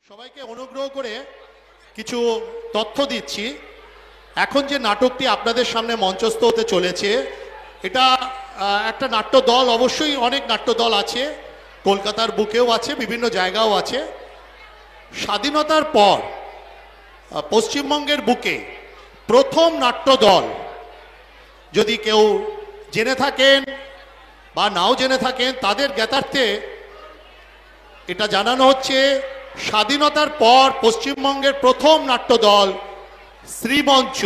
সবাইকে অনুগ্রহ করে কিছু তথ্য দিচ্ছি। এখন যে নাটকটি আপনাদের সামনে মঞ্চস্থ হতে চলেছে, এটা একটা নাট্য দল, অবশ্যই অনেক নাট্য দল আছে, কলকাতার বুকেও আছে, বিভিন্ন জায়গাও আছে। স্বাধীনতার পর পশ্চিমবঙ্গের বুকে প্রথম নাট্য দল, যদি কেউ জেনে থাকেন বা নাও জেনে থাকেন, তাদের জ্ঞাতার্থে এটা জানানো হচ্ছে, স্বাধীনতার পর পশ্চিমবঙ্গের প্রথম নাট্য দল শ্রীমঞ্চ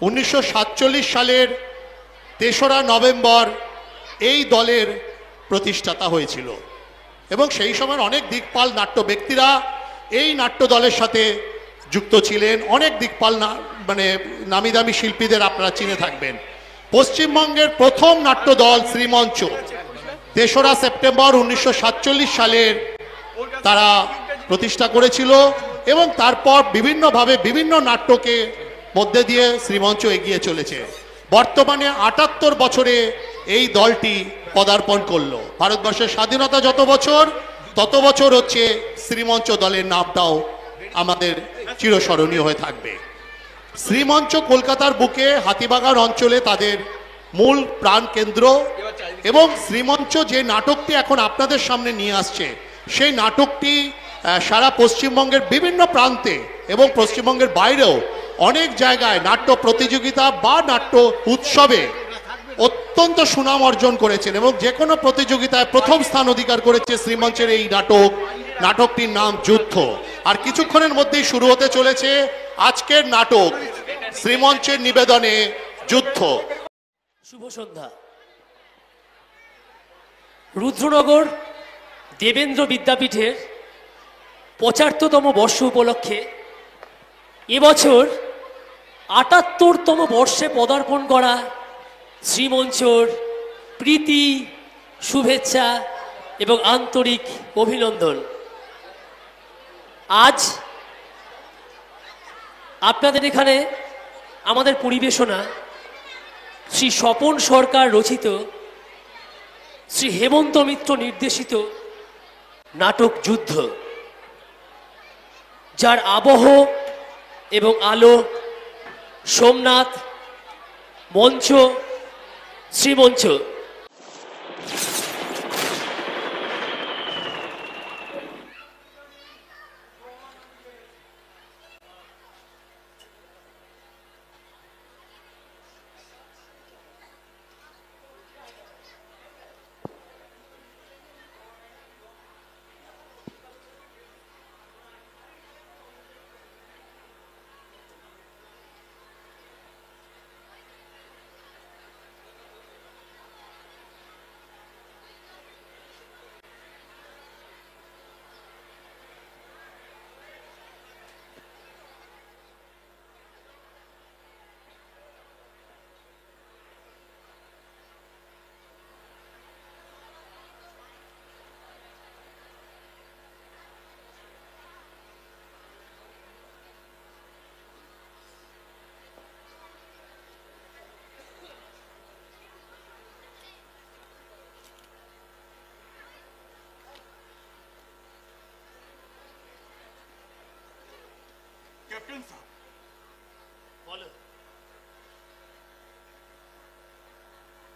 1947 সালের 3রা নভেম্বর এই দলের প্রতিষ্ঠাতা হয়েছিল এবং সেই সময় অনেক দিকপাল নাট্য ব্যক্তিরা এই নাট্য দলের সাথে যুক্ত ছিলেন। অনেক দিকপাল মানে নামি দামি শিল্পীদের আপনারা চিনে থাকবেন। পশ্চিমবঙ্গের প্রথম নাট্য দল শ্রীমঞ্চ 3রা সেপ্টেম্বর 1947 সালের তারা প্রতিষ্ঠা করেছিল এবং তারপর বিভিন্নভাবে বিভিন্ন নাট্যকে মধ্যে দিয়ে শ্রীমঞ্চ এগিয়ে চলেছে। বর্তমানে 78 বছরে এই দলটি পদার্পণ করলো। ভারতবর্ষের স্বাধীনতা যত বছর, তত বছর হচ্ছে শ্রীমঞ্চ দলের নামটাও আমাদের চিরস্মরণীয় হয়ে থাকবে। শ্রীমঞ্চ কলকাতার বুকে হাতিবাগান অঞ্চলে তাদের মূল প্রাণ কেন্দ্র এবং শ্রীমঞ্চ যে নাটকটি এখন আপনাদের সামনে নিয়ে আসছে, সেই নাটকটি সারা পশ্চিমবঙ্গের বিভিন্ন প্রান্তে এবং পশ্চিমবঙ্গের বাইরেও অনেক জায়গায় নাট্য প্রতিযোগিতা বা নাট্য উৎসবে অত্যন্ত সুনাম অর্জন করেছেন এবং যে কোনো প্রতিযোগিতায় প্রথম স্থান অধিকার করেছে শ্রীমঞ্চের এই নাটকটির নাম যুদ্ধ। আর কিছুক্ষণের মধ্যেই শুরু হতে চলেছে আজকের নাটক শ্রীমঞ্চের নিবেদনে যুদ্ধ। শুভ সন্ধ্যা। রুদ্রনগর দেবেন্দ্র বিদ্যাপীঠের 75তম বর্ষ উপলক্ষে এবছর 78তম বর্ষে পদার্পণ করা শ্রীমঞ্চর প্রীতি, শুভেচ্ছা এবং আন্তরিক অভিনন্দন। আজ আপনাদের এখানে আমাদের পরিবেশনা শ্রী স্বপন সরকার রচিত, শ্রী হেমন্ত মিত্র নির্দেশিত নাটক যুদ্ধ, যার আবহ এবং আলো সোমনাথ, মঞ্চ শ্রীমঞ্চ। ক্যাপ্টেন স্যার, বলো,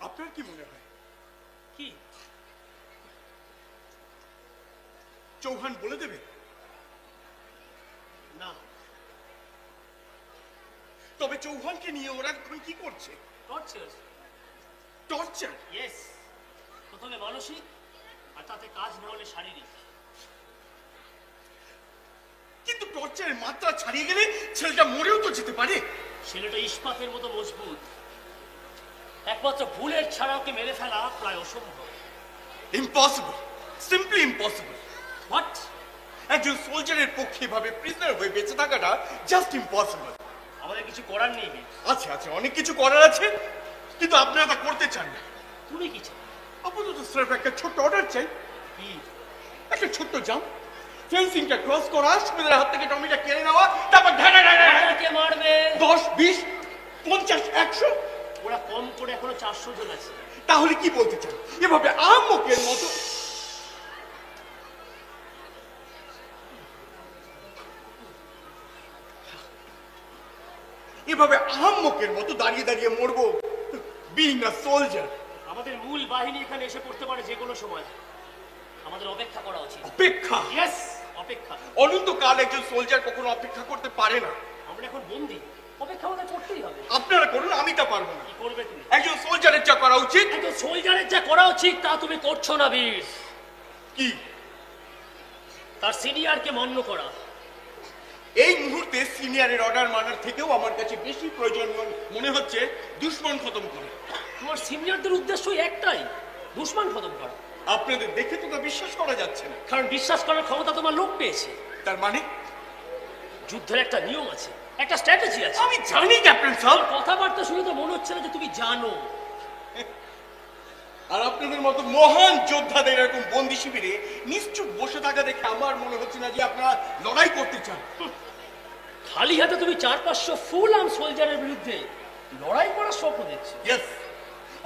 আপনার কি মনে হয় কি চৌহান বলে দেবে? না, তবে চৌহানকে নিয়ে ওরা এখন কি করছে? টর্চার। টর্চার? ইয়েস, প্রথমে মানসিক আর তাতে কাজ না হলে শারীরিক। কিন্তু টর্চারের মাত্রা ছাড়িয়ে গেলে ছেলেটা মরেও তো যেতে পারে। ছেলেটা ইস্পাতের মতো মজবুত, একমাত্র বুলেট ছাড়া ওকে মেরে ফেলা প্রায় অসম্ভব। Impossible, simply impossible. হোয়াট? একজন সোলজারের পক্ষে এভাবে প্রিজনার হয়ে বেঁচে থাকাটা জাস্ট ইম্পসিবল। আমাদের কিছু করার নেই। আছে আছে, অনেক কিছু করার আছে, কিন্তু আপনারা তা করতে চান না। তুমি কি চাও? আপাতত স্যার একটা ছোট্ট অর্ডার চাই। কি? একটা ছোট্ট জাম্প, ফেন্সিংটা ক্রস করা, সুবিধার হাত থেকে টমিটা কেড়ে নেওয়া, তারপর কে মারবে? 10, 20, 50, 100। ওরা কম করে এখনো 400 জন আছে। তাহলে কি বলতে চান? এভাবে আহম্মকের মতো এভাবে আহাম্মকের মতো দাঁড়িয়ে দাঁড়িয়ে মরবো? Being a soldier. আমাদের মূল বাহিনী এখানে এসে পড়তে পারে যে কোনো সময়। আমাদের অপেক্ষা করা উচিত। অপেক্ষা? ইয়েস, অপেক্ষা। অনন্তকাল একজন সোলজার কখনো অপেক্ষা করতে পারে না। আমরা এখন বন্দী, অপেক্ষা আমাদের করতেই হবে। আপনারা করুন, আমি তা পারবো না। কি করবে তুমি? একজন সোলজারের যা করা উচিত। একজন সোলজারের যা করা উচিত তা তুমি করছো না বীর। কি? তার সিনিয়রকে মান্য করা। এই মুহূর্তে সিনিয়রের অর্ডার মানার থেকেও আমার কাছে বেশি প্রয়োজন মনে হচ্ছে দুশ্মন খতম করা। তোমার সিনিয়রদের উদ্দেশ্য একটাই, দুশমন খতম করা। আপনাদের দেখে তো তা বিশ্বাস করা যাচ্ছে না। কারণ বিশ্বাস করার ক্ষমতা তোমার লোক পেয়েছে। তার মানে? যুদ্ধের একটা নিয়ম আছে, একটা স্ট্র্যাটেজি আছে। আমি জানি ক্যাপ্টেন সাহেব। কথাবার্তা শুনে তো মনে হচ্ছে না যে তুমি জানো। আর আপনাদের মতো মহান যোদ্ধাদের এরকম বন্দি শিবিরে নিশ্চুপ বসে থাকা দেখে আমার মনে হচ্ছে না যে আপনারা লড়াই করতে চান। খালি হাতে তুমি 400-500 ফুল আর্ম সোলজারের বিরুদ্ধে লড়াই করার স্বপ্ন দেখছো। ইয়েস,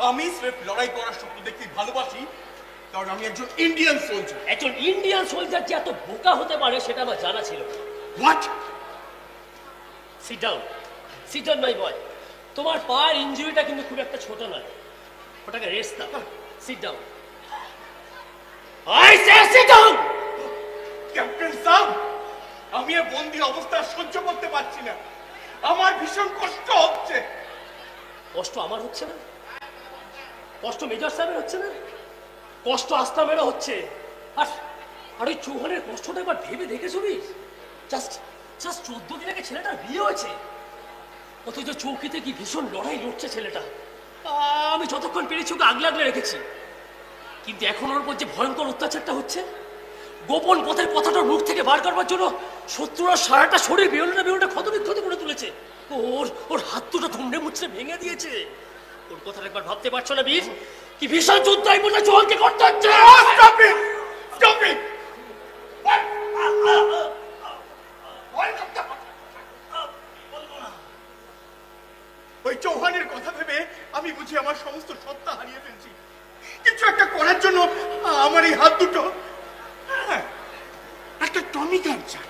আমি স্রেফ লড়াই করার স্বপ্ন দেখতে ভালোবাসি, কারণ আমি একজন ইন্ডিয়ান সোলজার। একজন ইন্ডিয়ান সোলজার যে এত বোকা হতে পারে সেটা আমার জানা ছিল। What? Sit down, sit down my boy. তোমার পায়ের ইনজুরিটা কিন্তু খুব একটা ছোট নয়, ওটাকে রেস্ট দাও। Sit down, I say sit down. Captain সাহেব, আমি এই বন্দি অবস্থা সহ্য করতে পারছি না। আমার ভীষণ কষ্ট হচ্ছে। কষ্ট আমার হচ্ছে না? কষ্ট মেজর সাহেবের হচ্ছে না? কষ্ট আস্তামেরও হচ্ছে। আর আর ওই চৌহানের কষ্টটা একবার ভেবে দেখেছো? জাস্ট জাস্ট 14 দিন আগে ছেলেটার বিয়ে হয়েছে, অথচ চৌকিতে কি ভীষণ লড়াই লড়ছে ছেলেটা। আমি যতক্ষণ পেরেছি ওকে আগলে আগলে রেখেছি, কিন্তু এখন ওর উপর যে ভয়ঙ্কর অত্যাচারটা হচ্ছে, গোপন পথের কথাটা মুখ থেকে বার করবার জন্য শত্রুরা সারাটা শরীর বেরোনা ক্ষতবিক্ষত করে তুলেছে। ওর ওর হাত দুটো ধুমড়ে মুচড়ে ভেঙে দিয়েছে। ওর কথাটা একবার ভাবতে পারছো না বীর? কি ভীষণ যুদ্ধ এই বলে চৌহানকে করতে হচ্ছে। Stop it! Stop it! What? ওই চৌহানের কথা ভেবে আমি বুঝি আমার সমস্ত সত্তা হারিয়ে ফেলছি। কিছু একটা করার জন্য আমার এই হাত দুটো একটা টমি গান চাই।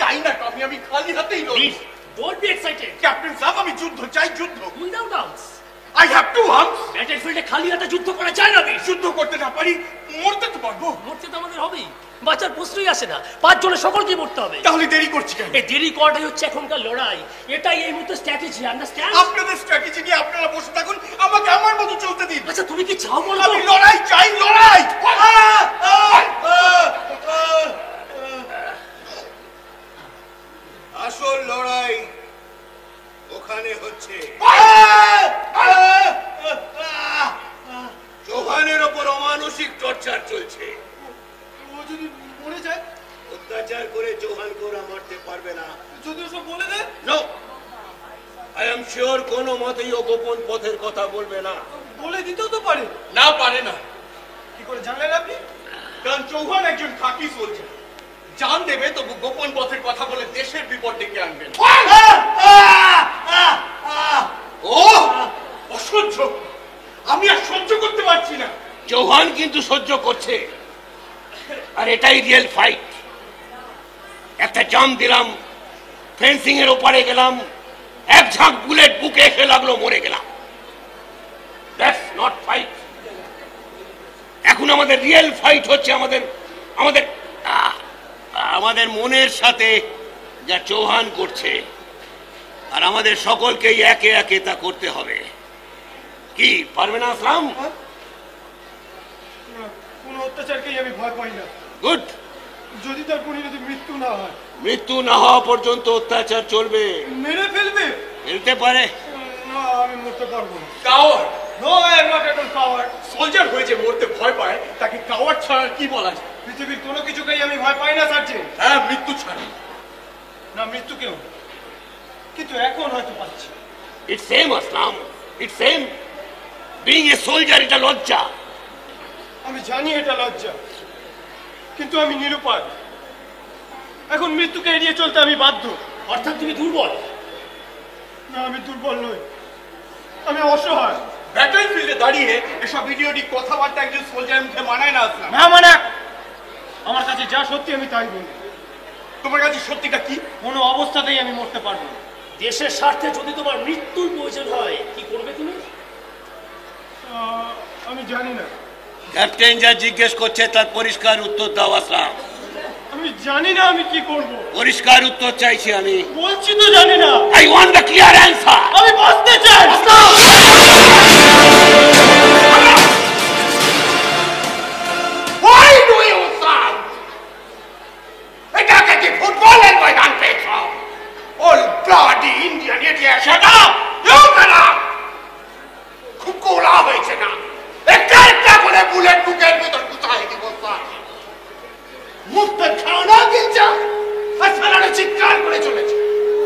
চাই না টমি, আমি খালি হাতেই lorry. Don't be excited captain সাহেব, আমি যুদ্ধ চাই, যুদ্ধ। Without arms. I have two arms. ব্যাটেলফিল্ডে খালি হাতে যুদ্ধ করা যায় না বীর। যুদ্ধ করতে না পারি, মরতে তো পারবো। মরতে তো আমাদের হবেই, বাঁচার প্রশ্নই আসে না। 5 জনের সকলকে মরতে হবে। তাহলে দেরি করছি কেন? এই দেরি করাটাই হচ্ছে এখনকার লড়াই। এটাই এই মুহূর্তে স্ট্র্যাটেজি, আন্ডারস্ট্যান্ড? আপনাদের স্ট্র্যাটেজি নিয়ে আপনারা বসে থাকুন, আমাকে আমার মতো চলতে দিন। আচ্ছা তুমি কি চাও বলো? আমি লড়াই চাই, লড়াই। আসল লড়াই ওখানে হচ্ছে। চৌহানের ওপর অমানসিক টর্চার চলছে। ও যদি মরে যায়? অত্যাচার করে চৌহানকে ওরা মারতে পারবে না। যদি ওসব বলে দেয়? নো, আই এম শিওর কোনো মতেই ও গোপন পথের কথা বলবে না। বলে দিতেও তো পারে। না, পারে না। কি করে জানলেন আপনি? কারণ চৌহান একজন খাঁটি সোলজার। জান দেবে তবু গোপন পথের কথা বলে দেশের বিপদ ডেকে আনবেন। ও অসহ্য, আমি আর সহ্য করতে পারছি না। চৌহান কিন্তু সহ্য করছে, আর এটাই রিয়েল ফাইট। একটা জাম দিলাম, ফেন্সিং এর ওপারে গেলাম, এক ঝাঁক বুলেট বুকে এসে লাগলো, মরে গেলাম। That's not fight. এখন আমাদের রিয়েল ফাইট হচ্ছে আমাদের আমাদের আমাদের মনের সাথে যা চৌহান করছে, আর আমাদের সকলকেই একে একে তা করতে হবে। কি পারবে না আসলাম? কোন অত্যাচারকেই আমি ভয় পাই না, গুড। যদি তার পরিণতি মৃত্যু না হয়। মৃত্যু না হওয়া পর্যন্ত অত্যাচার চলবে। মেরে ফেলবে? ফেলতে পারে। না, আমি মরতে পারবো না। Coward? No, I am not at all coward. Soldier হয়ে যে মরতে ভয় পায় তাকে কাওয়ার্ড ছাড়া কি বলা যায়? পৃথিবীর কোনো কিছুকেই আমি ভয় পাই না সার্জেন্ট। হ্যাঁ, মৃত্যু ছাড়া। না, মৃত্যুকেও, কিন্তু এখন হয়তো পাচ্ছি। It's same Aslam, it's same. Being a soldier এটা লজ্জা। আমি জানি এটা লজ্জা, কিন্তু আমি নিরুপায়। এখন মৃত্যুকে এড়িয়ে চলতে আমি বাধ্য। অর্থাৎ তুমি দুর্বল? না, আমি দুর্বল নই, আমি অসহায়। ব্যাটলফিল্ডে দাঁড়িয়ে এসব ইডিওটিক কথাবার্তা একজন সোলজারের মুখে মানায় না আসলাম। না মানে, আমার কাছে যা সত্যি আমি তাই বলি। তোমার কাছে সত্যিটা কি? কোনো অবস্থাতেই আমি মরতে পারবো না। দেশের স্বার্থে যদি তোমার মৃত্যুর প্রয়োজন হয় কি করবে তুমি? আমি জানি না। ক্যাপ্টেন যা জিজ্ঞেস করছে তার পরিষ্কার উত্তর দাও আসলাম। আমি জানি না আমি কি করব। পরিষ্কার উত্তর চাইছি আমি। বলছি তো জানি না। I want the clear answer. আমি বাঁচতে চাই। Why do you shout? এটাকে কি ফুটবলের ময়দান পেয়েছ? Old bloody Indian idiot! Shut up! You shut up! খুব গোলা হয়েছে না? একটা একটা করে বুলেট বুকের ভিতর গুছাই দিব স্যার। মুখটা খাওয়া গিলছে আর সালারে চিৎকার করে চলেছে।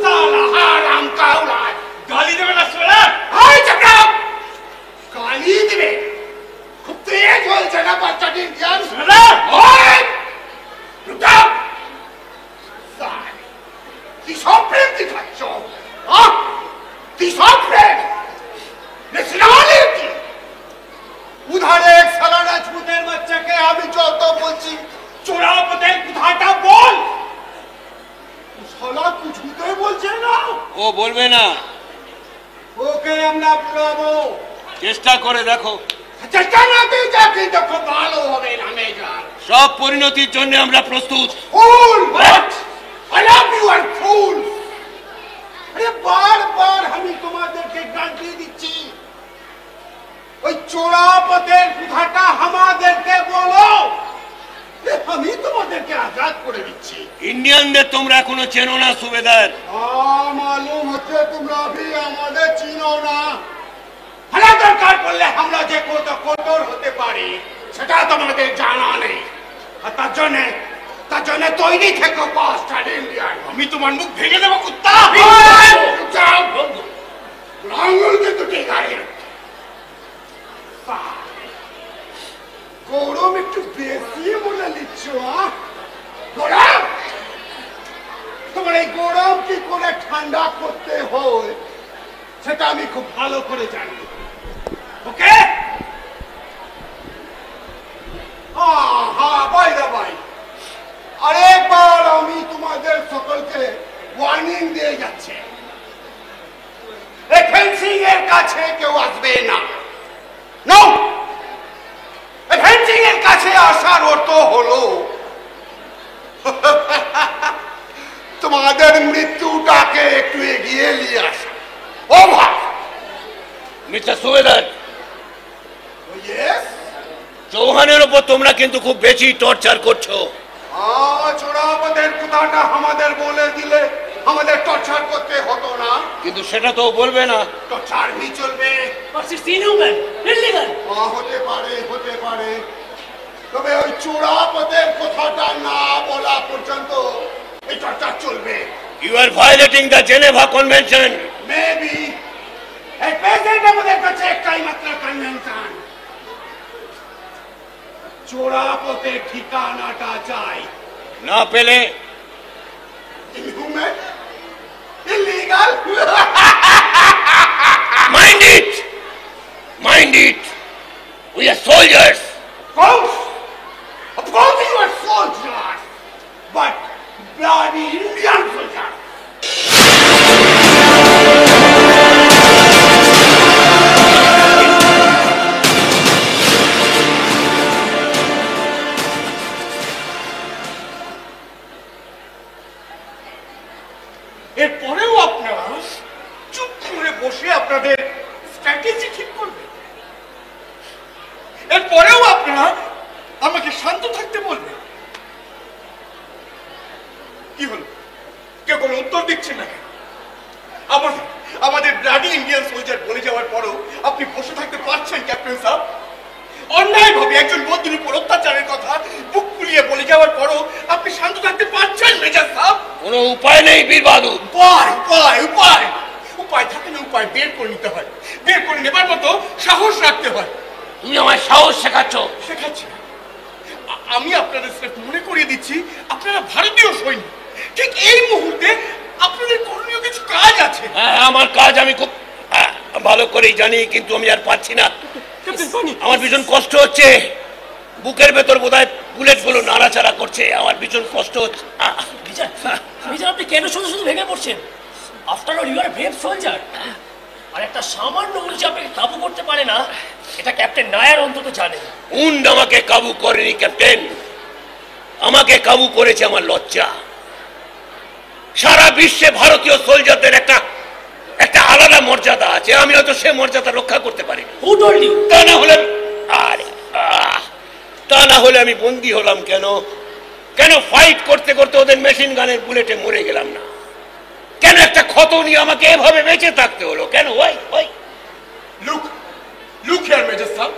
সালা হারাম কাউলায়। গালি দেবে না সোলা? হাই চাকরা! গালি দিবে? খুব তেজ হয়েছে না বাচ্চাটি ইন্ডিয়ান? সোলা! ওই! লুকা! স্যার, কিসব প্রেম দেখাচ্ছ? কিসব প্রেম? उधर एक साला राजपूतेर बच्चा के আমি যত বলছি চোরাপতের কথাটা বল। শালা কিছুতেই বলছে না। ও বলবে না। ওকে আমরা বলবো। চেষ্টা করে দেখো। চেষ্টা না দিয়ে যা কিন্তু খুব ভালো হবে না মেজর। সব পরিণতির জন্য আমরা প্রস্তুত। Fool but I love you are fool. আরে বারবার আমি তোমাদেরকে গালি দিচ্ছি। ওই চোরাপতের কথাটা আমাদেরকে বলো। আমি তোমাদেরকে আজাদ করে দিচ্ছি। ইন্ডিয়ানদের তোমরা এখনো চেনো না সুবেদার। মালুম হচ্ছে তোমরা भी আমাদের চিনো না। হালা দরকার পড়লে আমরা যে কত কঠোর হতে পারি সেটা তোমাদের জানা নেই। আর তার জন্য তৈরি থেকো বাস্টার্ড ইন্ডিয়ান। আমি তোমার মুখ ভেঙে দেবো কুত্তা। যাও আঙুলকে দুটি গাড়ি। গরম একটু বেশি মনে নিচ্ছ? গরম তোমার এই গরম কি করে ঠান্ডা করতে হয় সেটা আমি খুব ভালো করে জানি। ওকে বাইরে ভাই আরেকবার আমি তোমাদের সকলকে ওয়ার্নিং দিয়ে যাচ্ছি। ফেন্সিং এর কাছে কেউ আসবে না। নো, ফেন্সিং এর কাছে আসার অর্থ হলো তোমাদের মৃত্যুটাকে একটু এগিয়ে নিয়ে আসা। ও ভাই মিস্টার সুবেদার, ইয়েস, চৌহানের ওপর তোমরা কিন্তু খুব বেশি টর্চার করছো। চোরাপদের কথাটা আমাদের বলে দিলে আমাদের টর্চার করতে হতো না। কিন্তু সেটা তো বলবে না। টর্চার ভি চলবে। But it's inhuman, illegal. হতে পারে তবে ওই চোরাপদের কথাটা না বলা পর্যন্ত এই টর্চার চলবে। You are violating the Geneva convention. Maybe at present আমাদের কাছে একটাই মাত্র কনভেনশন। চোরাপদের ঠিকানাটা চাই। না পেলে inhuman, illegal. Mind it, mind it. We are soldiers. Of course you are soldiers, but bloody Indian soldiers. এরপরেও আপনারা চুপ করে বসে আপনাদের স্ট্র্যাটেজি ঠিক করবেন। এরপরেও আপনারা আমাকে শান্ত থাকতে বলবেন। কি হলো, কেউ কোনো উত্তর দিচ্ছেন না কেন? আমাদের ব্লাডি ইন্ডিয়ান সোলজার বলে যাওয়ার পরও আপনি বসে থাকতে পারছেন ক্যাপ্টেন সাহেব? অন্যায়ভাবে একজন বন্ধুর উপর অত্যাচারের কথা বুক ফুলিয়ে বলে যাওয়ার পরও আপনি শান্ত থাকতে পারছেন মেজর সাহেব? কোনো উপায় নেই বীর বাহাদুর। উপায় থাকে না, উপায় বের করে নিতে হয়। বের করে নেবার মতো সাহস রাখতে হয়। তুমি আমায় সাহস শেখাচ্ছ। শেখাচ্ছি না, আমি আপনাদের স্রেফ মনে করিয়ে দিচ্ছি আপনারা ভারতীয় সৈনিক। ঠিক এই মুহূর্তে আপনাদের করণীয় কিছু কাজ আছে। হ্যাঁ, আমার কাজ আমি খুব ভালো করেই জানি, কিন্তু আমি আর পাচ্ছি না। আমার ভীষণ কষ্ট হচ্ছে। বুকের ভেতর বোধহয় বুলেট গুলো নাড়াচাড়া করছে। আমার ভীষণ কষ্ট হচ্ছে। বিজয়, আপনি কেন শুধু শুধু ভেঙে পড়ছেন? After all you are brave soldier. আর একটা সামান্য উনি যে আপনাকে কাবু করতে পারে না, এটা ক্যাপ্টেন নায়ার অন্তত জানে। উন্ড আমাকে কাবু করেনি ক্যাপ্টেন, আমাকে কাবু করেছে আমার লজ্জা। সারা বিশ্বে ভারতীয় সোলজারদের একটা একটা আলাদা মর্যাদা আছে, আমি হয়তো সে মর্যাদা রক্ষা করতে পারি। Who told you? তা না হলে তা না হলে আমি বন্দী হলাম কেন? কেন ফাইট করতে করতে ওদের মেশিন গানের বুলেটে মরে গেলাম না? কেন একটা ক্ষত নিয়ে আমাকে এভাবে বেঁচে থাকতে হলো কেন? ওই look look here major sir,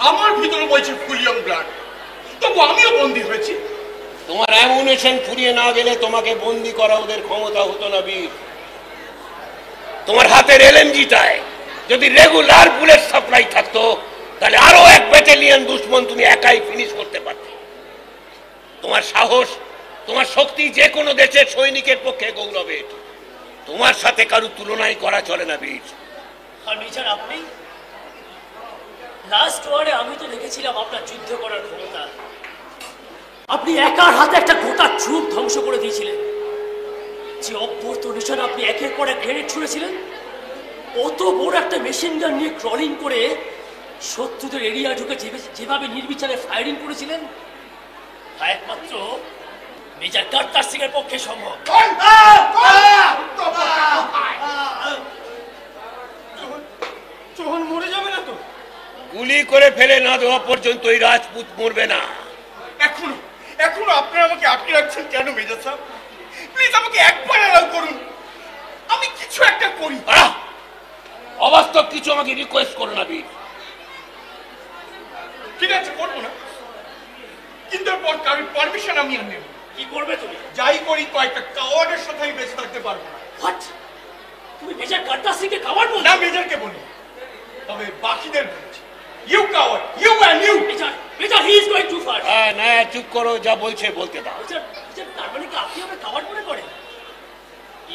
আমার ভিতরে বইছে ফুলিয়াম ব্লাড, তবু আমিও বন্দী হয়েছি। তোমার অ্যামুনেশন ফুরিয়ে না গেলে তোমাকে বন্দী করা ওদের ক্ষমতা হতো না বীর। তোমার হাতের এলএমজিটায় যদি রেগুলার বুলেট সাপ্লাই থাকতো, তাহলে আরো এক ব্যাটালিয়ন দুশ্মন তুমি একাই ফিনিশ করতে পারতে। তোমার সাহস, তোমার শক্তি যে কোনো দেশের সৈনিকের পক্ষে গৌরবের। তোমার সাথে কারো তুলনাই করা চলে না বীর। আর মেজর আপনি লাস্ট ওয়ারে আমি তো দেখেছিলাম আপনার যুদ্ধ করার ক্ষমতা। আপনি একার হাতে একটা গোটা ট্রুপ ধ্বংস করে দিয়েছিলেন। যে অভ্যর্ত নিশান আপনি একের পর এক গ্রেনেড ছুঁড়েছিলেন, অত বড় একটা মেশিন গান নিয়ে ক্রলিং করে শত্রুদের এরিয়া ঢুকে যেভাবে নির্বিচারে ফায়ারিং করেছিলেন, তা একমাত্র মেজর কার্টার সিং এর পক্ষে সম্ভব। চোহন মরে যাবে না তো? গুলি করে ফেলে না দেওয়া পর্যন্ত এই রাজপুত মরবে না। এখনো এখনো আপনারা আমাকে আটকে রাখছেন কেন মেজর সাহেব? প্লিজ আমাকে একবার অ্যালাউ করুন, আমি কিছু একটা করি। অবাস্তব কিছু আমাকে রিকোয়েস্ট করো না বীর। ঠিক আছে, করবো না, কিন্তু কারোর পারমিশন আমি আর নেব। কি করবে তুমি? যাই করি কয়েকটা কাওয়ার্ডের সাথে আমি বেঁচে থাকতে পারবো না। হোয়াট? তুমি মেজর কার্টার সিং কে কাওয়ার্ড বলছো? না, মেজরকে বলি, তবে বাকিদের বলছি। You coward, you and you. Major he is going too far. না, চুপ করো, যা বলছে বলতে দাও। মেজর, তার মানে কি আপনি আমাকে কাওয়ার্ড মনে করেন?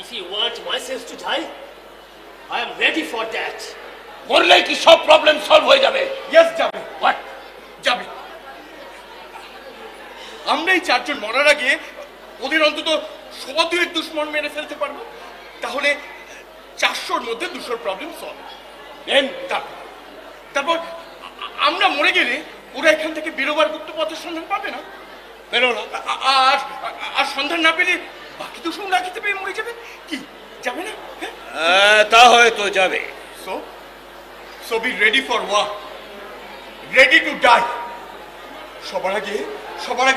If you want myself to die, I am ready for that. মরলেই কি সব প্রবলেম সলভ হয়ে যাবে? ইয়েস, যাবে। হোয়াট? যাবে। আমরা এই চারজন মরার আগে ওদের অন্তত 100-2 দুশ্মন মেরে ফেলতে পারবো, তাহলে 400-র মধ্যে 200 প্রবলেম সলভ। দেন তারপর আমরা মরে গেলে ওরা এখান থেকে বেরোবার গুপ্ত পথের সন্ধান পাবে না। বেরো না। আর আর সন্ধান না পেলে বাকি দুশ্মন রাখিতে পেয়ে মরে যাবে। কি যাবে না? তা হয়তো যাবে। So be ready for war, ready to die. সবার আগে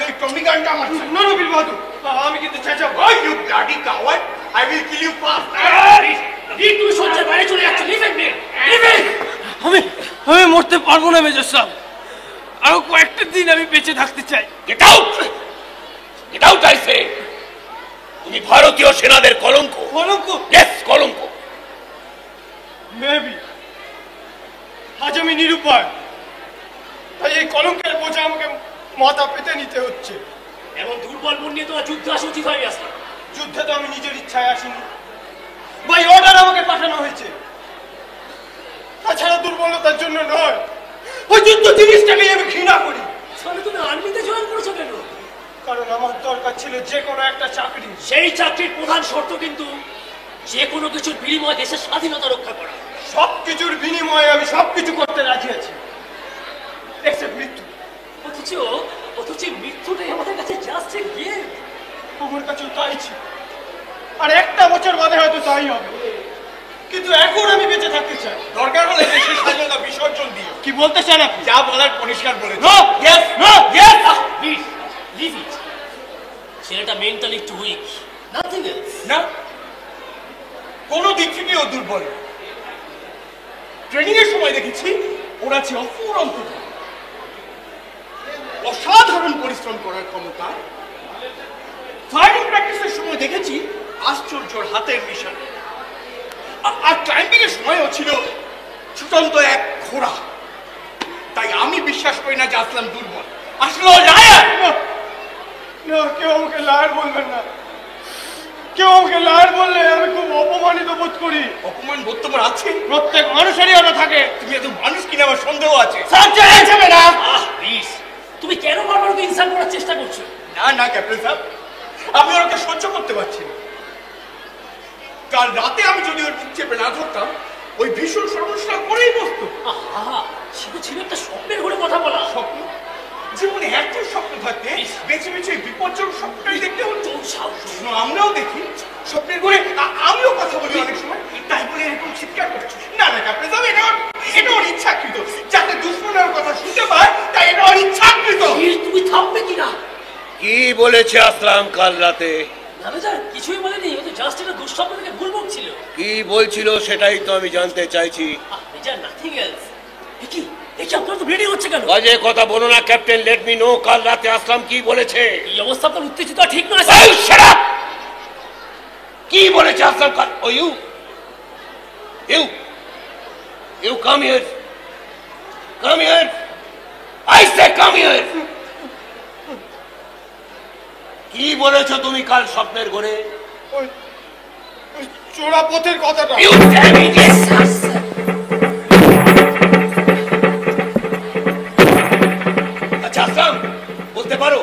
ওই টমি গানটা আমার চাই। না বীর বাহাদুর, আমি কিন্তু চেঁচাবো, ওই you bloody coward, I will kill you fast. তুমি সহ্যের বাইরে চলে যাচ্ছ। Leave it me, leave it. আমি মরতে পারবো না মেজর সাহেব, আরো কয়েকটা দিন আমি বেঁচে থাকতে চাই। Get out, get out I say. তুমি ভারতীয় সেনাদের কলঙ্ক। কলঙ্ক? ইয়েস, কলঙ্ক। মেবি আজ আমি নিরুপায়, তাই এই কলঙ্কের বোঝা আমাকে মাথা পেতে নিতে হচ্ছে। এমন দুর্বল মন নিয়ে তোমার যুদ্ধ আসা উচিত হয়নি আজকে। যুদ্ধে তো আমি নিজের ইচ্ছায় আসিনি, বাই অর্ডার আমাকে পাঠানো হয়েছে। তাছাড়া দুর্বলতার জন্য নয়, ওই যুদ্ধ জিনিসটাকে আমি ঘৃণা করি। তাহলে তুমি আর্মিতে জয়েন করেছো কেন? কারণ আমার দরকার ছিল যে কোনো একটা চাকরি। সেই চাকরির প্রধান শর্ত কিন্তু যে কোনো কিছুর বিনিময়ে দেশের স্বাধীনতা রক্ষা করা। সবকিছুর বিনিময়ে আমি সবকিছু করতে রাজি আছি, এক্সেপ্ট মৃত্যু। অথচ মৃত্যুটাই আমাদের কাছে জাস্ট এ গেম। আমার কাছেও তাই ছিল, আর একটা বছর বাদে হয়তো তাই হবে। কিন্তু এখন আমি বেঁচে থাকতে চাই, দরকার হলে দেশের স্বাধীনতা বিসর্জন দিও। কি বলতে চান আপনি? যা বলার পরিষ্কার বলে। No, yes, no, yes. Please leave it. ছেলেটা মেন্টালি একটু উইক, নাথিং এলস। না, কোনো দিক থেকে ও দুর্বল। ট্রেনিং এর সময় দেখেছি ওরা ছিল অফুরন্ত, অসাধারণ পরিশ্রম করার ক্ষমতা। ফায়ারিং প্র্যাকটিসের সময় দেখেছি আশ্চর্যর হাতের নিশানা। আর ক্লাইম্বিং এর সময়ও ছিল ছুটন্ত এক ঘোড়া। তাই আমি বিশ্বাস করি না যে আসলাম দুর্বল, আসলে লায়ার। না, কেউ আমাকে লায়ার বলবেন না। কেউ আমাকে লায়ার বললে আমি খুব অপমানিত বোধ করি। অপমান বোধ তোমার আছে? প্রত্যেক মানুষেরই ওটা থাকে। তুমি এত মানুষ কিনা আমার সন্দেহ আছে। যাবে না। প্লিজ, তুমি কেন বারবার ওকে ইনসাল্ট করার চেষ্টা করছো? না ক্যাপ্টেন সাহেব, আমি ওকে সহ্য করতে পারছি না। কাল রাতে আমি যদি ওর বুক চেপে না ধরতাম, ওই ভীষণ সমস্যা করেই বসতো। আহা, সে তো ছিল একটা স্বপ্নের ঘরে কথা বলা। স্বপ্ন? জীবনে এত স্বপ্ন থাকতে বেছে বেছে বিপজ্জনক স্বপ্নটাই দেখতে হতো। আমরাও দেখি স্বপ্নের ঘরে, আমিও কথা বলি অনেক সময়, তাই বলে এরকম চিৎকার করছি না না আপনি যাবে, এটা ওর ইচ্ছাকৃত, যাতে দুশ্মনের কথা শুনতে পায়, তাই এটা ওর ইচ্ছাকৃত। তুমি থামবে কিনা? কি বলেছে আসলাম কাল রাতে? না মেজর, কিছুই বলেনি, ও তো জাস্ট একটা দুঃস্বপ্ন থেকে ভুল বকছিল। কি বলছিল সেটাই তো আমি জানতে চাইছি। Major, nothing else. কি আপনার তো ব্লিডিং হচ্ছে কেন? বাজে কথা বলো না ক্যাপ্টেন, লেট মি নো কাল রাতে আসলাম কি বলেছে। এই অবস্থা আপনার উত্তেজিত ঠিক নয়। এই শাট আপ! কি বলেছে আসলাম কাল? Oh you come here, come here, I say come here. কি বলেছো তুমি কাল স্বপ্নের ঘরে? ওই চোরা পথের কথাটা। You tell me this. আচ্ছা আসলাম, বলতে পারো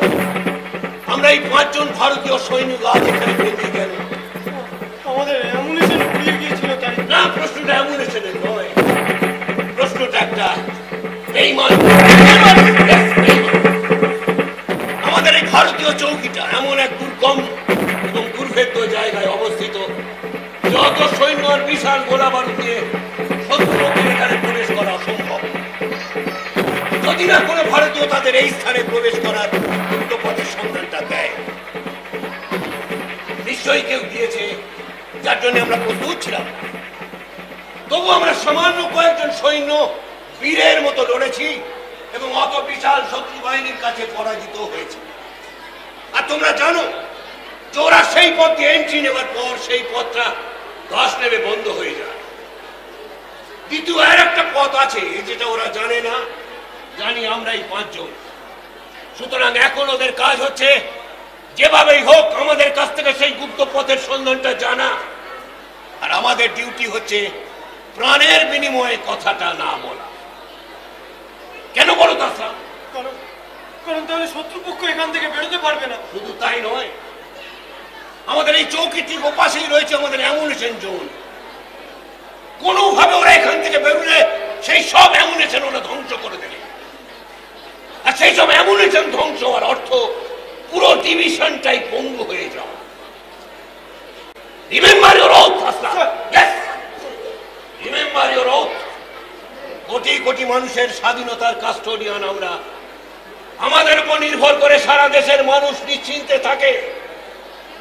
আমরা এই 5 জন ভারতীয় সৈনিক আজ এখানে বেঁধে গেল? আমাদের অ্যামুনিশন ফুরিয়ে গিয়েছিল তাই। না, প্রশ্নটা অ্যামুনিশনের নয়, প্রশ্নটা একটা বেঈমান। আমাদের এই ভারতীয় চৌকিটা এমন এক দুর্গম এবং দুর্ভেদ্য জায়গায় অবস্থিত, যত সৈন্য আর বিশাল গোলা বারুদ দিয়ে শত্রুপক্ষের এখানে প্রবেশ করা অসম্ভব। যদি না কোনো ভারতীয় তাদের এই স্থানে প্রবেশ করার গুপ্ত পথের সন্ধানটা দেয়, নিশ্চয়ই কেউ দিয়েছে, যার জন্য আমরা প্রস্তুত ছিলাম। তবু আমরা সামান্য কয়েকজন সৈন্য বীরের মতো লড়েছি এবং অত বিশাল শত্রু বাহিনীর কাছে পরাজিত হয়েছে। আর তোমরা জানো যে ওরা সেই পথ দিয়ে এন্ট্রি নেবার পর সেই পথটা ধস নেবে বন্ধ হয়ে যায়। দ্বিতীয় আর একটা পথ আছে যেটা ওরা জানে না, জানি আমরা এই 5 জন। সুতরাং এখন ওদের কাজ হচ্ছে যেভাবেই হোক আমাদের কাছ থেকে সেই গুপ্ত পথের সন্ধানটা জানা, আর আমাদের ডিউটি হচ্ছে প্রাণের বিনিময়ে কথাটা না বলা। কেন বলো তা? কারণ তাহলে শত্রুপক্ষ এখান থেকে বেরোতে পারবে না। শুধু তাই নয়, আমাদের এই চৌকি ঠিক ওপাশেই রয়েছে আমাদের অ্যামুনিশন জোন। কোনোভাবে ওরা এখান থেকে বেরোলে সেই সব অ্যামুনিশন ওরা ধ্বংস করে দেবে, আর সেই সব অ্যামুনিশন ধ্বংস হওয়ার অর্থ পুরো ডিভিশনটাই পঙ্গু হয়ে যাওয়া। Remember your oath Aslam. Yes, remember your oath. Crore crore মানুষের স্বাধীনতার কাস্টোডিয়ান আমরা। আমাদের উপর নির্ভর করে সারা দেশের মানুষ নিশ্চিন্তে থাকে।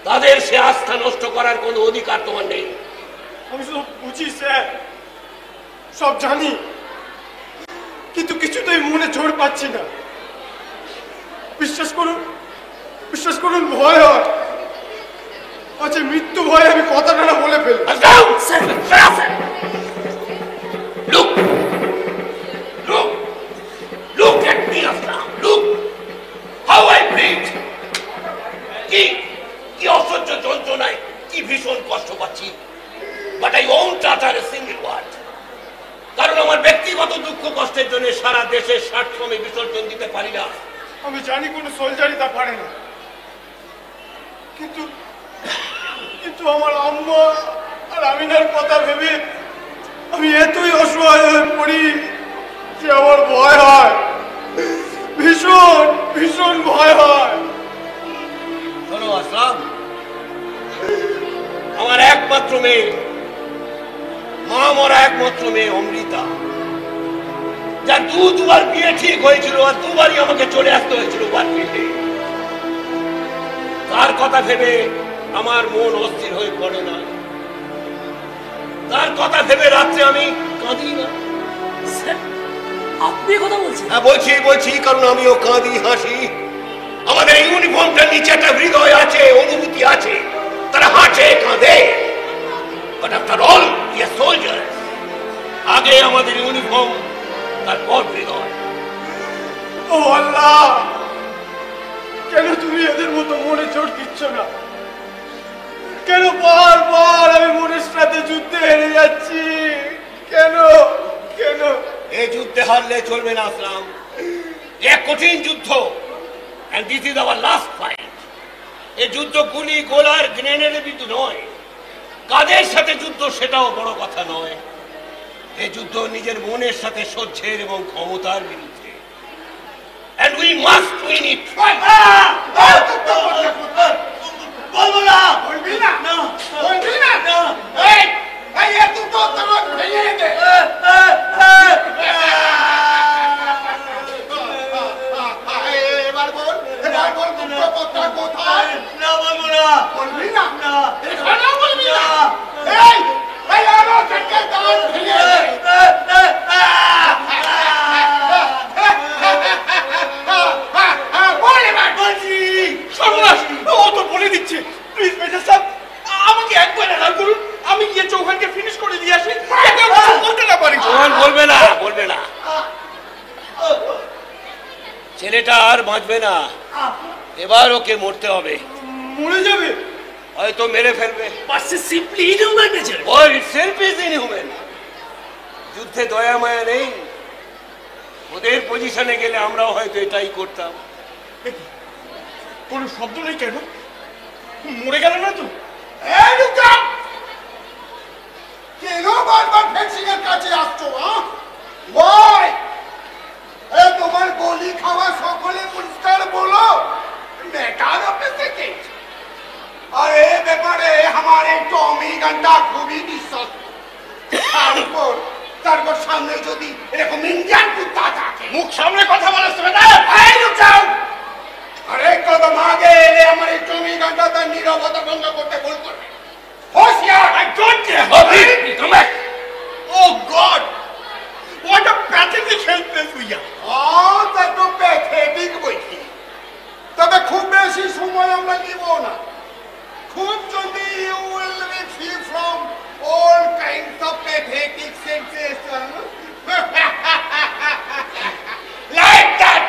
তাদের সে আস্থা নষ্ট করার কোনো অধিকার তোমার নেই। আমি সব বুঝি স্যার, সব জানি, কিন্তু কিছুতেই মনে জোর পাচ্ছি না। বিশ্বাস করুন ভয় হয়। আচ্ছা, মৃত্যু ভয়ে আমি কথাটা না বলে ফেলি। Look at me, Aslam. Look how I breathe. কি অসহ্য যন্ত্রণায়, কি ভীষণ কষ্ট পাচ্ছি। But I won't utter a single word. কারণ আমার ব্যক্তিগত দুঃখ কষ্টের জন্য সারা দেশের স্বার্থ আমি বিসর্জন দিতে পারি না। আমি জানি কোনো সোলজারই তা পারে না, কিন্তু আমার আম্মা আর আমিনার কথা ভেবে আমি এতই অসহায় হয়ে পড়ি যে আমার ভয় হয়, ভীষণ ভীষণ ভয় হয়। শোনো আসলাম, আমার একমাত্র মেয়ে, মা মরা একমাত্র মেয়ে অমৃতা, যার দুবার বিয়ে ঠিক হয়েছিল আর দুবারই আমাকে চলে আসতে হয়েছিল ওয়ারফিল্ডে। তার কথা ভেবে আমার মন অস্থির হয়ে পড়ে না, তার কথা ভেবে রাত্রে আমি কাঁদি না। আপনি কথা বলছেন? হ্যাঁ বলছি, কারণ আমিও কাঁদি হাসি। আমাদের ইউনিফর্মটার নিচে একটা হৃদয় আছে, অনুভূতি আছে, তারা হাসে কাঁদে। But after all, we are soldiers. আগে আমাদের ইউনিফর্ম, তারপর হৃদয়। ও আল্লাহ, কেন তুমি এদের মতো মনে জোর দিচ্ছ না? কেন বারবার আমি মনের সাথে যুদ্ধে হেরে যাচ্ছি? কেন? এই যুদ্ধে হারলে চলবে না আসলাম। এক কঠিন যুদ্ধ, and this is our last fight. এই যুদ্ধ গুলি গোলার গ্রেনেডের বিরুদ্ধে নয়, কাদের সাথে যুদ্ধ সেটাও বড় কথা নয়, এই যুদ্ধ নিজের মনের সাথে সহ্যের এবং ক্ষমতার বিরুদ্ধে। And we must win it. বলবো না, বলবি না, বলবি না, এই এই এত তো তোমার ভেঙে দে। এবার বল, এবার বল, গুপ্তপত্র কোথায়? না বলবো না, বলবি না, না এখানে বলবি না। এই এই আলো থেকে দাঁত ভেঙে দে। বল এবার, বলছি সর্বনাশ, ও তো বলে দিচ্ছে। প্লিজ মেজর সাহেব, আমাকে একবার হেল্প করুন, আমি গিয়ে চৌহানকে ফিনিশ করে দিয়ে আসি, যাতে আমি কিছু বলতে না পারি। চৌহান বলবে না, বলবে না, ছেলেটা আর বাঁচবে না, এবার ওকে মরতে হবে। মরে যাবে? হয়তো মেরে ফেলবে। But it's simply inhuman, Major. War itself is inhuman. যুদ্ধে দয়া মায়া নেই, ওদের পজিশনে গেলে আমরাও হয়তো এটাই করতাম। কোনো শব্দ নেই কেন? মরে গেল না তো? এই লুকা, কেন বারবার ফেন্সিং এর কাছে আসছো? ওই এ তোমার বলি খাওয়া সকলে পরিষ্কার বলো, মেটার অফিস থেকে। আর এ ব্যাপারে আমার এই টমি গানটা খুবই বিশ্বস্ত। তারপর সামনে যদি এরকম ইন্ডিয়ান কুত্তা থাকে, মুখ সামনে কথা বলার সময় না, এই লুকাও। আরে কদম আগে এলে আমার এই টমি গানটা তার নীরবতা ভঙ্গ করতে ভুল করবে। হোশিয়ার, I don't care. Come back. Oh God! What a pathetic helpless we are. তা তো প্যাথেটিক বইছি। তবে খুব বেশি সময় আমরা নিব না। খুব জলদি you will be free from all kinds of pathetic sensations. Like that!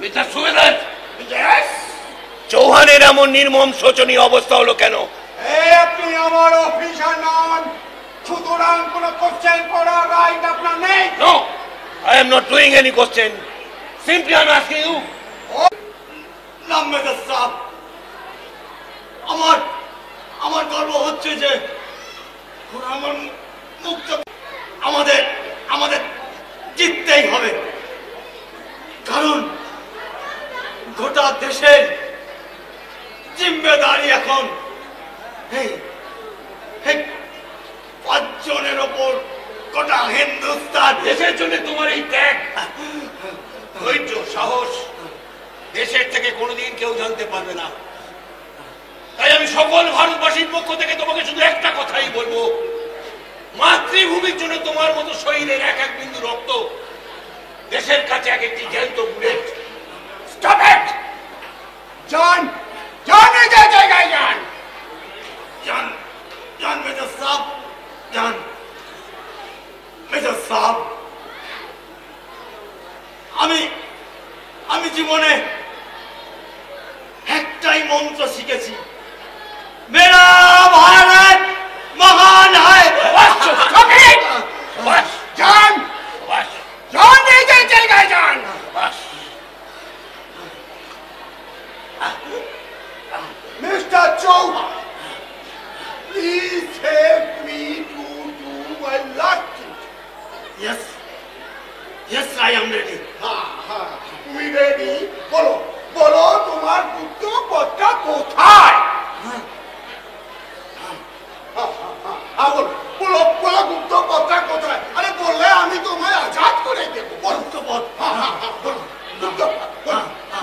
Mister subedar, Yes? চৌহানের এমন নির্মম শোচনীয় অবস্থা হলো কেন? আপনি আমার অফিসার নন, সুতরাং কোনো কোশ্চেন করার রাইট আপনার নেই। No, I am not doing any question. Simply I am asking you. Major সাহেব, আমার গর্ব হচ্ছে যে আমার মুক্ত, আমাদের জিততেই হবে, কারণ গোটা দেশের জিম্মেদারি এখন এই 5 জনের ওপর গোটা হিন্দুস্তান। দেশের জন্য তোমার এই ত্যাগ, ধৈর্য, সাহস দেশের থেকে কোনোদিন কেউ জানতে পারবে না। তাই আমি সকল ভারতবাসীর পক্ষ থেকে তোমাকে শুধু একটা কথাই বলবো, মাতৃভূমির জন্য তোমার মতো শরীরের এক এক বিন্দু রক্ত দেশের কাছে এক একটি জ্যান্ত বুলেট। Stop it! John! নিজের জায়গায় যান! John, মেজর সাহেব! John! মেজর সাহেব! আমি জীবনে একটাই মন্ত্র শিখেছি, মেরা ভারত মহান হয়। Stop it! John! John, নিজের জায়গায় যান! Mr. Chauhan, please help me to do my last duty. Yes, I am ready. তুমি ready? বলো তোমার গুপ্তপত্র কোথায়? বলো গুপ্তপত্র কোথায়? আরে বললে আমি তোমায় আজাদ করে দেবো। গুপ্তপত্র,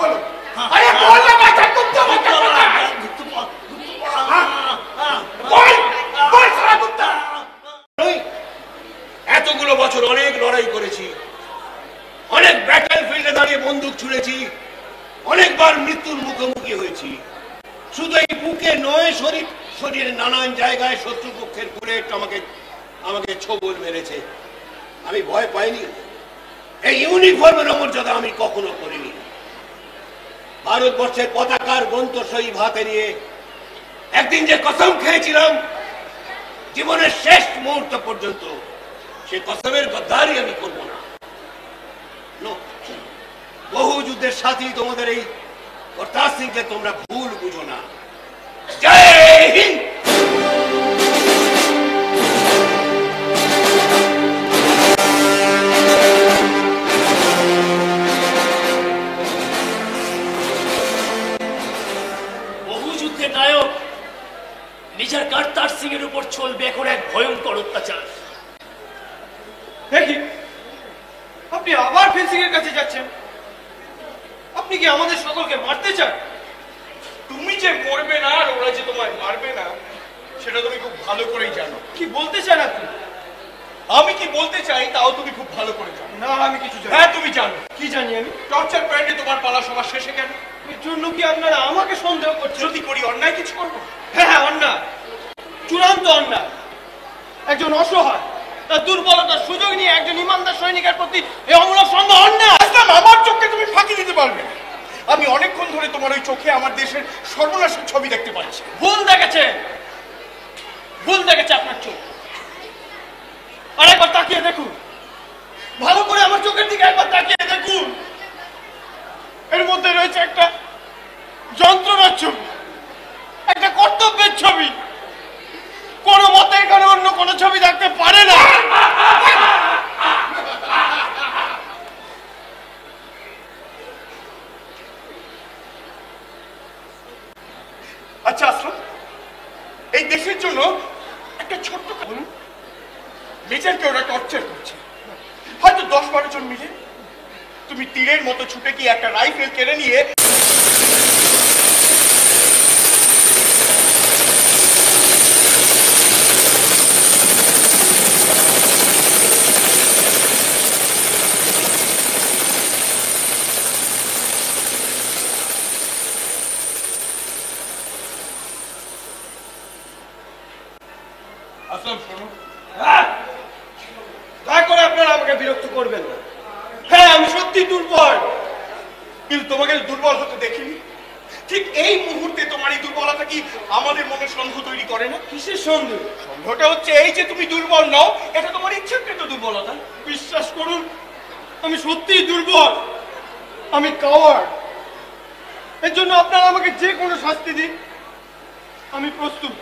বলো। আরে বললে বাচ্চা গুপ্তপত্র কোথায়? এতগুলো বছর অনেক লড়াই করেছি, অনেক ব্যাটল ফিল্ডে দাঁড়িয়ে বন্দুক ছুঁড়েছি, অনেকবার মৃত্যুর মুখোমুখি হয়েছি। শুধু এই বুকে নয়, শরীরের নানান জায়গায় শত্রুপক্ষের বুলেট আমাকে ছোবল মেরেছে। আমি ভয় পাইনি। এই ইউনিফর্মের অমর্যাদা আমি কখনো করিনি। ভারতবর্ষের পতাকার গন্তসই হাতে নিয়ে একদিন যে কসম খেয়েছিলাম জীবনের শেষ মুহূর্ত পর্যন্ত, সে কসমের গদ্দারি আমি করব না। বহু যুদ্ধের সাথী তোমাদের এই করতার সিংকে তোমরা ভুল বুঝো না। জয় হিন্দ। বহু যুদ্ধের নায়ক নিজের কর্তার সিং এর উপর চলবে এখন এক ভয়ঙ্কর অত্যাচার। দেখি আপনি আবার ফেন্সিং এর কাছে যাচ্ছেন। আপনি কি আমাদের সকলকে মারতে চান? তুমি যে মরবে না আর ওরা যে তোমায় মারবে না সেটা তুমি খুব ভালো করেই জানো। কি বলতে চান আপনি? আমি কি বলতে চাই তাও তুমি খুব ভালো করে জানো। না আমি কিছু জানি। হ্যাঁ তুমি জানো। কি জানি আমি? টর্চার পয়েন্টে তোমার পালা সবার শেষে কেন? এর জন্য কি আপনারা আমাকে সন্দেহ করছেন? যদি করি অন্যায় কিছু করবো? হ্যাঁ হ্যাঁ অন্যায়, চূড়ান্ত অন্যায়। একজন অসহায় তার দুর্বলতার সুযোগ নিয়ে একজন ইমানদার সৈনিকের প্রতি এই অমূলক সন্দেহ অন্যায়। আমার চোখে তুমি ফাঁকি দিতে পারবে না। আমি অনেকক্ষণ ধরে তোমার ওই চোখে আমার দেশের সর্বনাশের ছবি দেখতে পাচ্ছি। ভুল দেখেছে, ভুল দেখেছে আপনার চোখ। আর একবার তাকিয়ে দেখুন, ভালো করে আমার চোখের দিকে একবার তাকিয়ে দেখুন। এর মধ্যে রয়েছে একটা যন্ত্রণার ছবি, একটা কর্তব্যের ছবি। কোনো মতে এখানে অন্য কোনো ছবি থাকতে পারে না। আচ্ছা আসলাম, এই দেশের জন্য একটা ছোট্ট কারণ মেজরকে ওরা টর্চার করছে, হয়তো 10-12 জন মিলে। তুমি তীরের মতো ছুটে গিয়ে একটা রাইফেল কেড়ে নিয়ে আসলাম শোনো, দয়া করে আপনারা আমাকে বিরক্ত করবেন না। হ্যাঁ আমি সত্যি দুর্বল, কিন্তু তোমাকে দুর্বল হতে দেখিনি। ঠিক এই মুহূর্তে তোমার এই দুর্বলতা কি আমাদের মনে সন্দেহ তৈরি করে না? কিসের সন্দেহ? সন্দেহটা হচ্ছে এই যে তুমি দুর্বল নও, এটা তোমার ইচ্ছাকৃত দুর্বলতা। বিশ্বাস করুন আমি সত্যিই দুর্বল, আমি কাওয়ার্ড। এর জন্য আপনারা আমাকে যে কোনো শাস্তি দিন, আমি প্রস্তুত।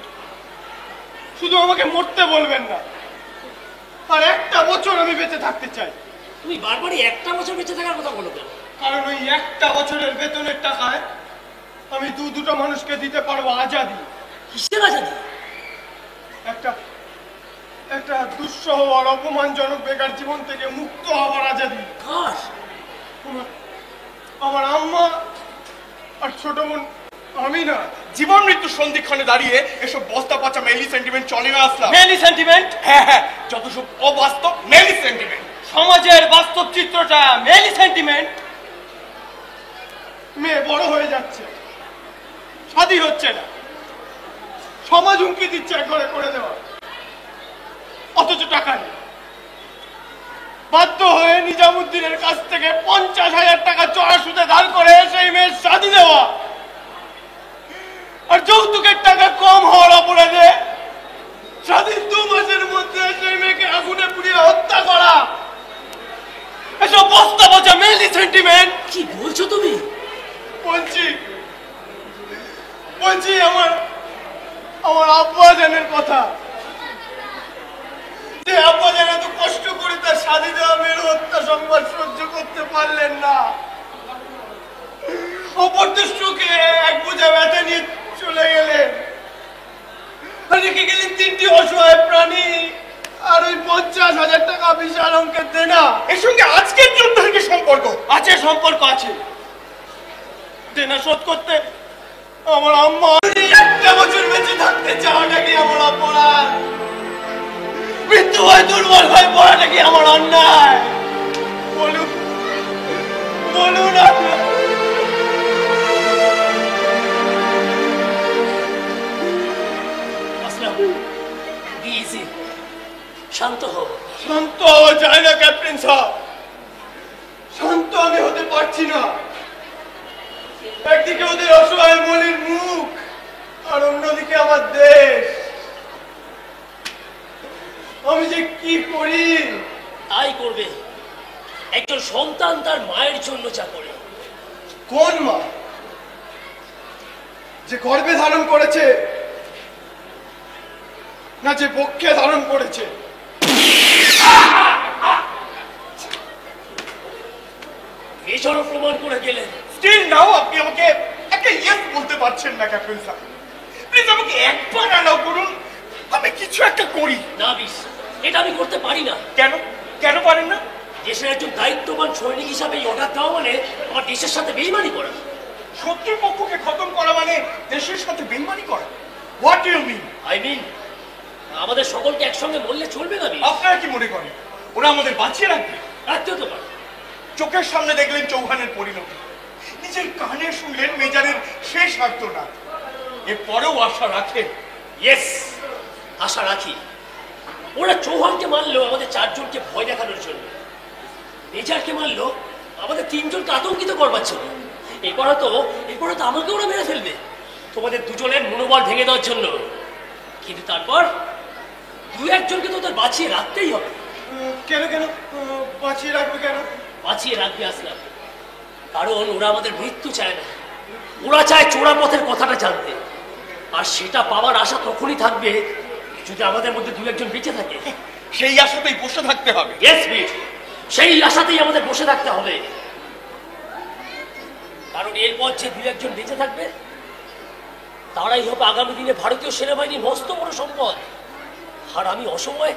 শুধু আমাকে মরতে বলবেন না। আর একটা বছর আমি বেঁচে থাকতে চাই। তুমি বারবারই একটা বছর বেঁচে থাকার কথা বলো কেন? কারণ ওই একটা বছরের বেতনের টাকায় আমি দুটো মানুষকে দিতে পারবো আজাদি। কিসের আজাদি? একটা দুঃসহ আর অপমানজনক বেকার জীবন থেকে মুক্ত হওয়ার আজাদি। কার? আমার আম্মা আর ছোট বোন আমি না। জীবন মৃত্যুর সন্ধিক্ষণে দাঁড়িয়ে এসব বস্তা পচা মেলি সেন্টিমেন্ট চলে না আসলাম। মেলি সেন্টিমেন্ট? হ্যাঁ হ্যাঁ, যত সব অবাস্তব মেলি সেন্টিমেন্ট। সমাজের বাস্তব চিত্রটা মেলি সেন্টিমেন্ট। মেয়ে বড় হয়ে যাচ্ছে, শাদী হচ্ছে না, সমাজ হুমকি দিচ্ছে একবারে করে দেওয়া, অথচ টাকা নেই। বাধ্য হয়ে নিজামুদ্দিনের কাছ থেকে 50,000 টাকা চড়া সুদে ধার করে সেই মেয়ের শাদী দেওয়া, আর যৌতুকের টাকা কম হওয়ার অপরাধে স্বাধীন 2 মাসের মধ্যে সেই মেয়েকে আগুনে পুড়িয়ে হত্যা করা। এসব বস্তা পচা মেলি সেন্টিমেন্ট। কি বলছো তুমি? বলছি আমার আব্বা জানের কথা, যে আব্বা জান এত কষ্ট করে তার শাদী দেওয়া মেয়ের হত্যা সংবাদ সহ্য করতে পারলেন না। অপরদৃষ্টকে এক বোঝা ব্যথা নিয়ে চলে গেলেন, রেখে গেলেন 3টি অসহায় প্রাণী আর ওই 50,000 টাকা বিশাল অঙ্কের দেনা। এর সঙ্গে আজকের যুদ্ধের কি সম্পর্ক আছে? সম্পর্ক আছে। দেনা শোধ করতে আমার আম্মা একটা বছর বেঁচে থাকতে চাওয়াটা কি আমার অপরাধ? মৃত্যু হয় দুর্বল হয়ে পড়াটা কি আমার অন্যায়? বলুন বলুন আপনার। শান্ত হও। শান্ত হওয়া যায় না ক্যাপ্টেন সাহেব, শান্ত আমি হতে পারছি না। একদিকে ওদের অসহায় মলির মুখ আর অন্যদিকে আমার দেশ। আমি যে কি করি? তাই করবে, একজন সন্তান তার মায়ের জন্য যা করে। কোন মা? যে গর্ভে ধারণ করেছে, না যে বক্ষে ধারণ করেছে? এছাড়াও প্রমাণ করে গেলেন। স্টিল নাও আপনি আমাকে একটা ইয়েস বলতে পারছেন না ক্যাপ্টেন স্যার। প্লিজ আমাকে একবার অ্যালাউ করুন, আমি কিছু একটা করি। না বিশ, এটা আমি করতে পারি না। কেন? কেন পারেন না? দেশের একজন দায়িত্ববান সৈনিক হিসাবে এই অর্ডার দেওয়া মানে আমার দেশের সাথে বেইমানি করা। শত্রু পক্ষকে খতম করা মানে দেশের সাথে বেইমানি করা? What you mean? I mean আমাদের সকলকে একসঙ্গে বললে চলবে না বিশ। আপনারা কি মনে করেন ওরা আমাদের বাঁচিয়ে রাখবে? রাখতেও তো পারে। চোখের সামনে দেখলেন চৌহানের পরিণতি, নিজের কানে শুনলেন মেজারের শেষ আর্তনাদ, এরপরেও আশা রাখেন? ইয়েস, আশা রাখি। ওরা চৌহানকে মারলো আমাদের চারজনকে ভয় দেখানোর জন্য, মেজারকে মারলো আমাদের তিনজনকে আতঙ্কিত করবার জন্য, এরপরে তো আমাকে ওরা মেরে ফেলবে তোমাদের দুজনের মনোবল ভেঙে দেওয়ার জন্য। কিন্তু তারপর দু একজনকে তো ওদের বাঁচিয়ে রাখতেই হবে। কেন কেন বাঁচিয়ে রাখবে? কেন বাঁচিয়ে রাখবে আসলাম? কারণ ওরা আমাদের মৃত্যু চায় না, ওরা চায় চোরা পথের কথাটা জানতে। আর সেটা পাওয়ার আশা তখনই থাকবে যদি আমাদের মধ্যে দু একজন বেঁচে থাকে। সেই আশাতেই বসে থাকতে হবে। ইয়েস বীর, সেই আশাতেই আমাদের বসে থাকতে হবে। কারণ এরপর যে দু একজন বেঁচে থাকবে তারাই হবে আগামী দিনে ভারতীয় সেনাবাহিনীর মস্ত বড় সম্পদ। আর আমি অসময়ে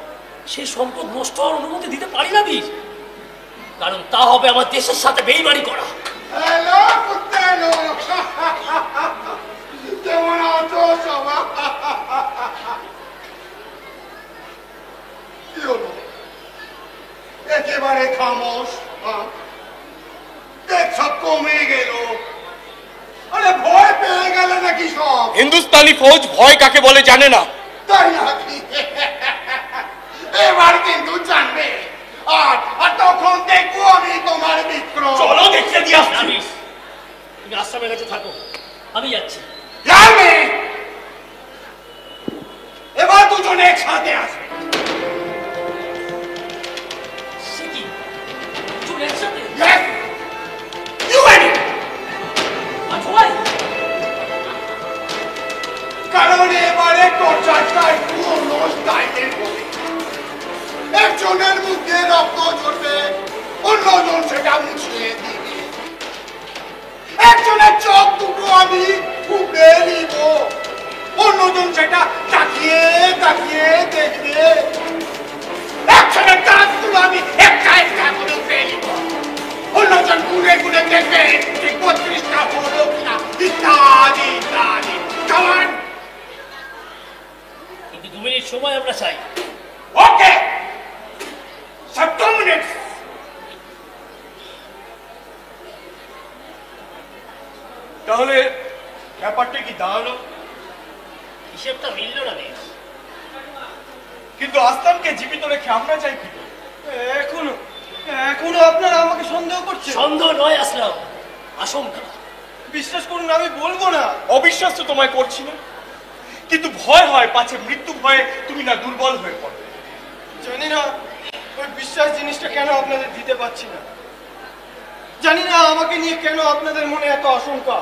সেই সম্পদ নষ্ট হওয়ার অনুমতি দিতে পারি না বীর, কারণ তা হবে আমার দেশের সাথে বেইমানি করা। হ্যালো পুত্রেলো, কেমন আছো সবাই? কি হলো একেবারে খামোশ? সব কমে গেল? আরে ভয় পেয়ে গেল নাকি সব? হিন্দুস্তানি ফৌজ ভয় কাকে বলে জানে না। তাই নাকি? এবার কিন্তু জানবে। আর তখন দেখবো আমি তোমার বিক্রম। চলো দেখতে দিয়ে আসছি। নাবিস, তুমি আশ্রমের কাছে থাকো, আমি যাচ্ছি। যাবে এবার দুজনে একসাথে আসবে। সে কি দুজন একসাথে? Yes, you and me. আর সবাই কারণ এবারে টর্চারটাই পুরো স্টাইলের হবে। একজনের মুখে রক্ত ঝরবে, অন্যজন সেটা মুছিয়ে দিবে। একজনের চোখ দুটো আমি ফুটে নিব, অন্যজন সেটা তাকিয়ে তাকিয়ে দেখবে। একজনের দাঁতগুলো আমি একটা একটা করে ফেলে নিব, অন্যজন গুনে গুনে দেখবে যে 32টা হলো কিনা, ইত্যাদি ইত্যাদি। কারণ কিন্তু 2 মিনিট সময় আমরা চাই। ওকে, 7 মিনিট। তাহলে ব্যাপারটা কি দাঁড়ালো? হিসেবটা মিলল না বেশ। কিন্তু আসলামকে জীবিত রেখে আমরা চাই কি? এখনো এখনো আপনারা আমাকে সন্দেহ করছেন? সন্দেহ নয় আসলাম, আশঙ্কা। বিশ্বাস করুন আমি বলবো না। অবিশ্বাস তো তোমায় করছি না, কিন্তু ভয় হয় পাছে মৃত্যু ভয়ে তুমি না দুর্বল হয়ে পড়ো। জানি না ওই বিশ্বাস জিনিসটা কেন আপনাদের দিতে পারছি না। জানি না আমাকে নিয়ে কেন আপনাদের মনে এত আশঙ্কা।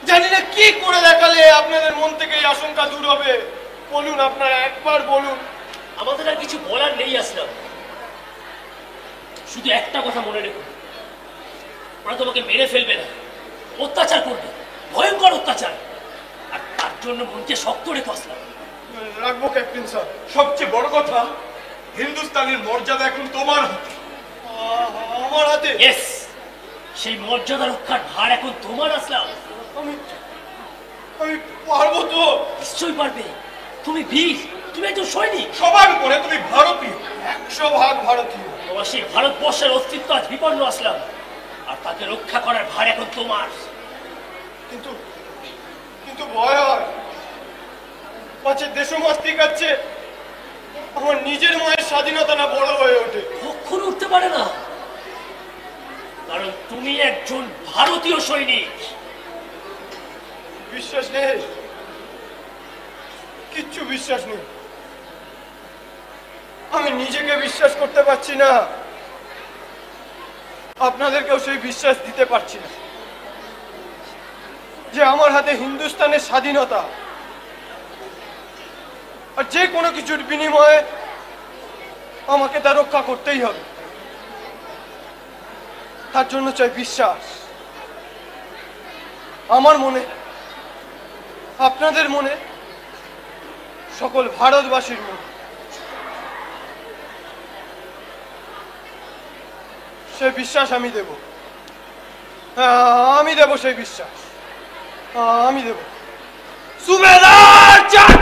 জানি না কি করে দেখালে আপনাদের মন থেকে এই আশঙ্কা দূর হবে। বলুন, আপনারা একবার বলুন। আমাদের আর কিছু বলার নেই আসলাম, শুধু একটা কথা মনে রেখো, ওরা তোমাকে মেরে ফেলবে না, অত্যাচার করবে, ভয়ঙ্কর অত্যাচার। আর তার জন্য মনকে শক্ত রেখো আসলাম। রাখবো ক্যাপ্টেন স্যার। সবচেয়ে বড় কথা, হিন্দুস্তানের মর্যাদা এখন তোমার হাতে। আমার হাতে? ইয়েস, সেই মর্যাদা রক্ষার ভার এখন তোমার আসলাম। আমি পারবো তো? নিশ্চয়ই পারবে, তুমি বীর, তুমি একজন সৈনিক। সবার উপরে তুমি ভারতীয়, 100% ভারতীয়। তোমার সেই ভারতবর্ষের অস্তিত্ব আজ বিপন্ন আসলাম, আর তাকে রক্ষা করার ভার এখন তোমার। কিন্তু কিন্তু ভয় হয় পাছে দেশমাতৃক কাছে আমার নিজের মায়ের স্বাধীনতা না বড় হয়ে ওঠে। কখনো উঠতে পারে না, কারণ তুমি একজন ভারতীয় সৈনিক। বিশ্বাস নেই, কিচ্ছু বিশ্বাস নেই। আমি নিজেকে বিশ্বাস করতে পারছি না। আপনাদেরকেও সেই বিশ্বাস দিতে পারছি না যে আমার হাতে হিন্দুস্তানের স্বাধীনতা, আর যে কোনো কিছুর বিনিময়ে আমাকে তা রক্ষা করতেই হবে। তার জন্য চাই বিশ্বাস। আমার মনে, আপনাদের মনে, সকল ভারতবাসীর মনে। সে বিশ্বাস আমি দেব। আমি দেব সেই বিশ্বাস। আমি দেব। সুবেদার চাঁদ